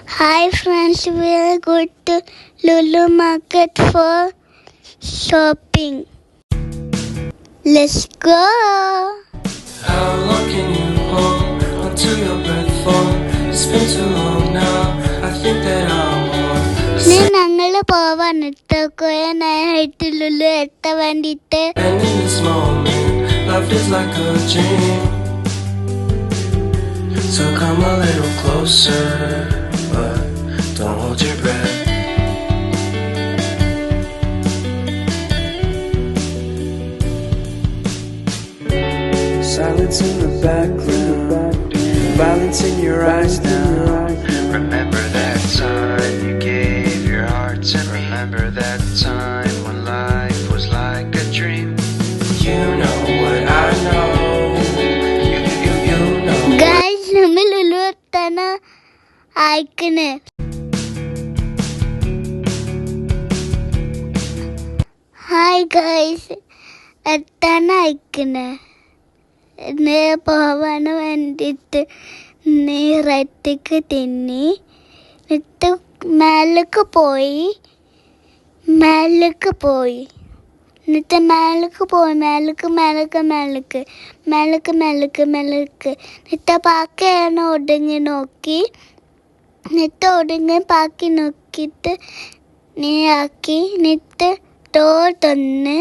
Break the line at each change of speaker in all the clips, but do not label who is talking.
Hi friends, we are going to Lulu Market for shopping. Let's go.
How long can you hold until your breath falls? It's been too long now. I think that I want.
ഞങ്ങള് പോവാനിട്ട് കുറെ നേരമായിട്ട് ലുലു എത്താൻ വേണ്ടിട്ട്.
And in this moment, life is like a dream. So come a little closer, but don't hold your breath. Silence in the back room, violence in your eyes now.
Remember that time you gave your heart to me. Remember that time when life was like a dream.
You know what I know. You know.
Guys, നമ്മൾ ലുലു എത്താൻ അയക്കണേ. Hi guys, എത്താൻ അയക്കണേ. ഇന്ന് പോവാൻ വേണ്ടിയിട്ട് റെഡിക്ക് തിന്നി എന്നിട്ട് മേലേക്ക് പോയി എന്നിട്ട് എന്നിട്ട് പാക്കയാണ് ഒടുങ്ങി നോക്കി എന്നിട്ട് ഒടുങ്ങി പാക്കി നോക്കിയിട്ട് നീ ആക്കി എന്നിട്ട് ഡോർ തന്ന്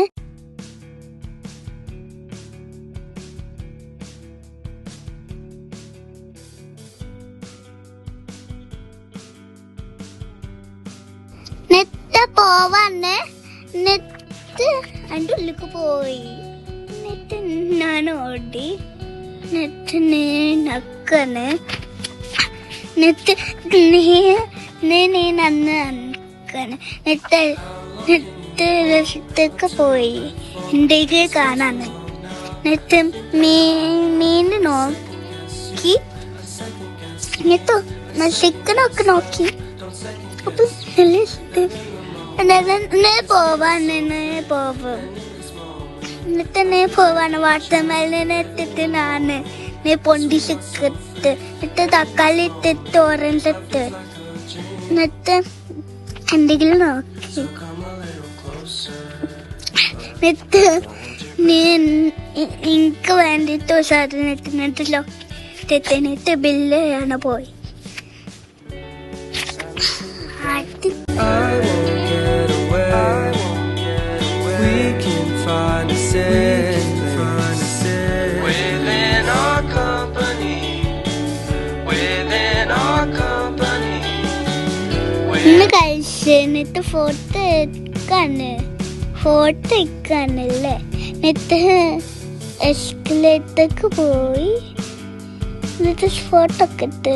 നെറ്റ് പോവാന്ന് നെറ്റ് അതിൻ്റെ ഉള്ളിലേക്ക് പോയി. നെറ്റ് ഞാൻ ഓടി നെറ്റ് നീ നക്കണ് നെറ്റ് നീ നന്ന് നക്കണ് നെറ്റ് രസത്തേക്ക് പോയി എൻ്റെ കാണാന്ന്. നെറ്റ് മീൻ നോക്കി നെറ്റ് ചിക്കനൊക്കെ നോക്കി. അപ്പൊ പോവാണ് വാട്ടർമെലൻ ഇട്ടിട്ട് ഞാന് പൊണ്ടിച്ചിട്ട് എന്നിട്ട് തക്കാളി ഇട്ടിട്ട് ഓറഞ്ച് ഇട്ട് എന്നിട്ട് എന്തെങ്കിലും നോക്കി എന്നിട്ട് നീ എനിക്ക് വേണ്ടിയിട്ട് സാധനം ഇട്ടിട്ടുണ്ടല്ലോ എന്നിട്ട് ബില്ല് ചെയ്യാൻ പോയി.
I won't get away. We can find a safe place
Within our company, within our company.
ഇന്ന് കഴിച്ച് എന്നിട്ട് ഫോട്ടോ എടുക്കാനല്ലേ എന്നിട്ട് എസ്കലേറ്റർക്ക് പോയി എന്നിട്ട് ഫോട്ടോ ഒക്കെ ഇട്ട്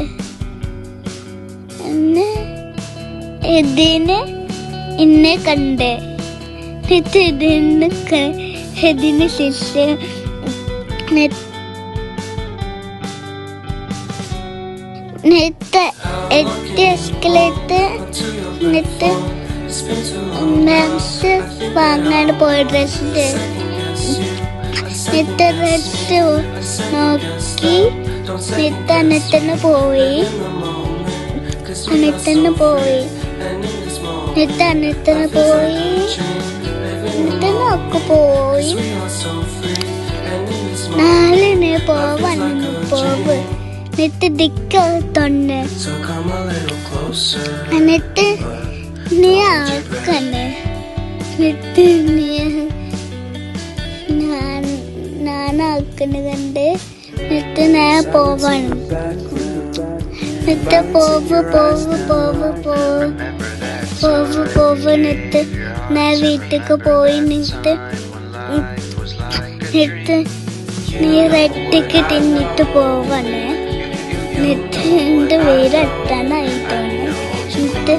ഇതിന് ഇന്നെ കണ്ടേ എന്നിട്ട് ഇതിന് ശേഷം എസ്കലേറ്റ് എന്നിട്ട് മാക്സ് വാങ്ങാൻ പോയ ഡ്രസ് എന്നിട്ട് ഡ്രസ് നോക്കി എന്നിട്ട് അന്നത്തന്നെ പോയി എന്നിട്ട് ഒക്കെ പോയി. നാളെ പോവാണ് പോവ് എന്നിട്ട് ദിക്കൊന്ന് എന്നിട്ട് നീ ആക്കണ് എന്നിട്ട് ഞാനാക്കണ കണ്ട് എന്നിട്ട് ഞാൻ പോവാണ് എന്നിട്ട് പോവുന്നിട്ട് ഞാൻ വീട്ടിലേക്ക് പോയി നിന്നിട്ട് നീ റെഡിക്ക് തിന്നിട്ട് പോവാണ് എന്നിട്ട് എൻ്റെ വീടെത്താനായിട്ടാണ് എന്നിട്ട്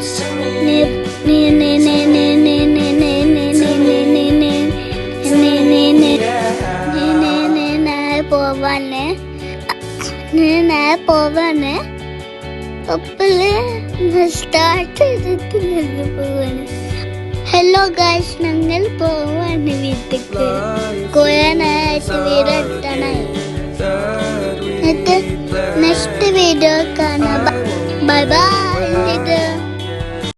പോവാണ് അപ്പോള് സ്റ്റാർട്ട് ചെയ്തിട്ട് നിന്ന് പോവാണ്. ഹലോ ഗായ്സ്, ഞങ്ങൾ പോവാണ് വീട്ടിലേക്ക്. കുറെ നേരമായിട്ട് വീടെത്താനായി. എന്നിട്ട് നെക്സ്റ്റ് വീഡിയോ കാണാം. Bye bye.